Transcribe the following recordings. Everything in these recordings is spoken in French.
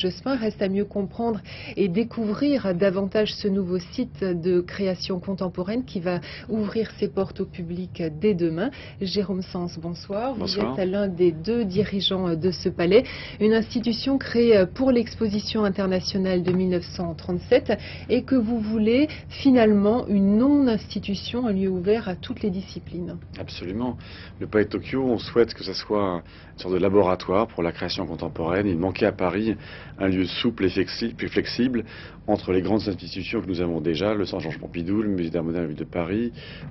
Jospin, reste à mieux comprendre et découvrir davantage ce nouveau site de création contemporaine qui va ouvrir ses portes au public dès demain. Jérôme Sens, bonsoir. Bonsoir. Vous êtes l'un des deux dirigeants de ce palais, une institution créée pour l'exposition internationale de 1937 et que vous voulez finalement une non-institution, un lieu ouvert à toutes les disciplines. Absolument. Le Palais de Tokyo, on souhaite que ce soit une sorte de laboratoire pour la création contemporaine. Il manquait à Paris un lieu souple et flexible entre les grandes institutions que nous avons déjà, le Centre Georges Pompidou, le Musée d'Art moderne de Paris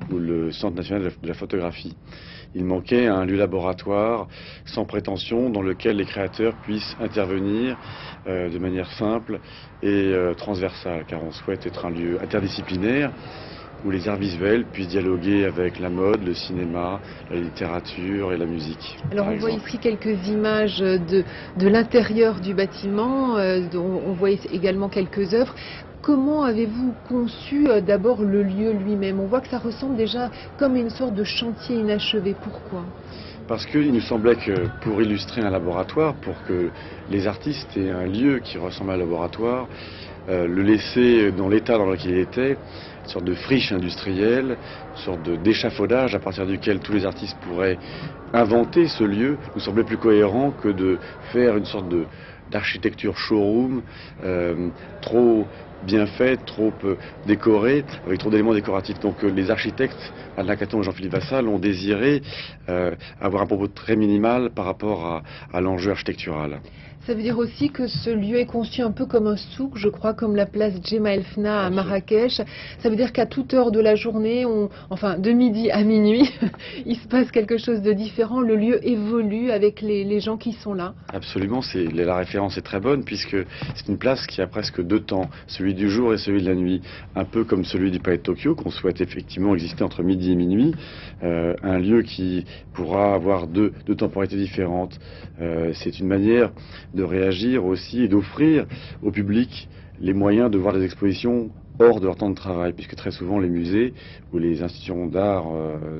ou le Centre national de la photographie. Il manquait un lieu laboratoire sans prétention dans lequel les créateurs puissent intervenir de manière simple et transversale, car on souhaite être un lieu interdisciplinaire où les arts visuels puissent dialoguer avec la mode, le cinéma, la littérature et la musique. Alors on voit ici quelques images de l'intérieur du bâtiment, on voit également quelques œuvres. Comment avez-vous conçu d'abord le lieu lui-même? On voit que ça ressemble déjà comme une sorte de chantier inachevé. Pourquoi? Parce qu'il nous semblait que pour illustrer un laboratoire, pour que les artistes aient un lieu qui ressemble à un laboratoire, le laisser dans l'état dans lequel il était, une sorte de friche industrielle, une sorte d'échafaudage à partir duquel tous les artistes pourraient inventer ce lieu, nous semblait plus cohérent que de faire une sorte d'architecture showroom trop bien faite, trop décorée, avec trop d'éléments décoratifs. Donc les architectes, Alain Caton et Jean-Philippe Vassal, ont désiré avoir un propos très minimal par rapport à l'enjeu architectural. Ça veut dire aussi que ce lieu est conçu un peu comme un souk, je crois, comme la place Jemaa El Fna à Marrakech. Ça veut dire qu'à toute heure de la journée, enfin de midi à minuit, il se passe quelque chose de différent. Le lieu évolue avec les gens qui sont là. Absolument, la référence est très bonne puisque c'est une place qui a presque deux temps, celui du jour et celui de la nuit. Un peu comme celui du Palais de Tokyo, qu'on souhaite effectivement exister entre midi et minuit. Un lieu qui pourra avoir deux temporalités différentes. C'est une manière de réagir aussi et d'offrir au public les moyens de voir des expositions hors de leur temps de travail, puisque très souvent les musées ou les institutions d'art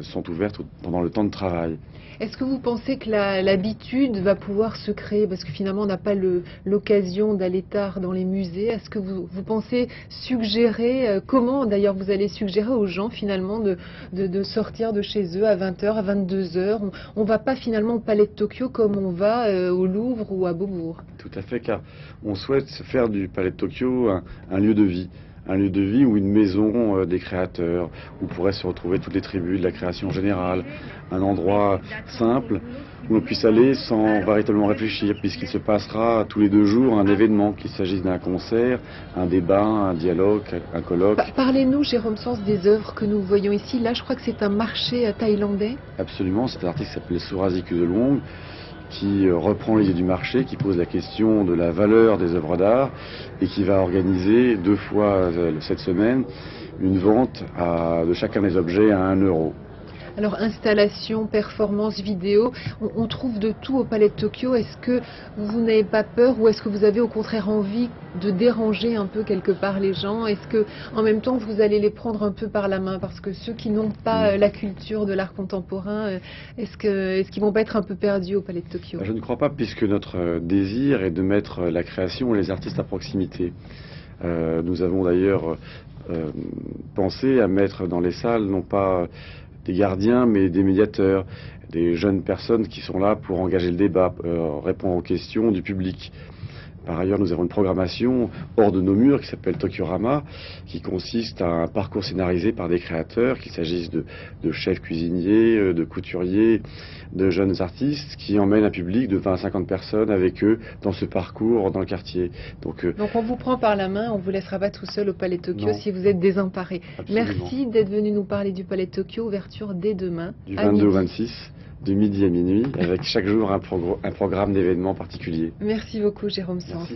sont ouvertes pendant le temps de travail. Est-ce que vous pensez que l'habitude va pouvoir se créer, parce que finalement on n'a pas l'occasion d'aller tard dans les musées? Est-ce que vous pensez suggérer, comment d'ailleurs vous allez suggérer aux gens finalement de sortir de chez eux à 20h, à 22h? On ne va pas finalement au Palais de Tokyo comme on va au Louvre ou à Beaubourg. Tout à fait, car on souhaite faire du Palais de Tokyo un lieu de vie. Un lieu de vie ou une maison des créateurs, où pourraient se retrouver toutes les tribus de la création générale. Un endroit simple où on puisse aller sans véritablement réfléchir, puisqu'il se passera tous les 2 jours un événement, qu'il s'agisse d'un concert, un débat, un dialogue, un colloque. Parlez-nous, Jérôme Sens, des œuvres que nous voyons ici. Là, je crois que c'est un marché thaïlandais. Absolument, c'est un artiste qui s'appelle Surasi Kudolong, qui reprend l'idée du marché, qui pose la question de la valeur des œuvres d'art et qui va organiser 2 fois cette semaine une vente de chacun des objets à 1 euro. Alors installation, performance, vidéo, on trouve de tout au Palais de Tokyo. Est-ce que vous n'avez pas peur ou est-ce que vous avez au contraire envie de déranger un peu quelque part les gens? Est-ce que en même temps vous allez les prendre un peu par la main? Parce que ceux qui n'ont pas la culture de l'art contemporain, est-ce qu'ils vont pas être un peu perdus au Palais de Tokyo? Je ne crois pas, puisque notre désir est de mettre la création et les artistes à proximité. Nous avons d'ailleurs pensé à mettre dans les salles non pas des gardiens, mais des médiateurs, des jeunes personnes qui sont là pour engager le débat, répondre aux questions du public. Par ailleurs, nous avons une programmation hors de nos murs qui s'appelle Tokiorama, qui consiste à un parcours scénarisé par des créateurs, qu'il s'agisse de chefs cuisiniers, de couturiers, de jeunes artistes, qui emmènent un public de 20 à 50 personnes avec eux dans ce parcours dans le quartier. Donc on vous prend par la main, on ne vous laissera pas tout seul au Palais de Tokyo si vous êtes désemparé. Absolument. Merci d'être venu nous parler du Palais de Tokyo, ouverture dès demain. Du 22 au 26. De midi à minuit, avec chaque jour un programme d'événements particuliers. Merci beaucoup, Jérôme Sens.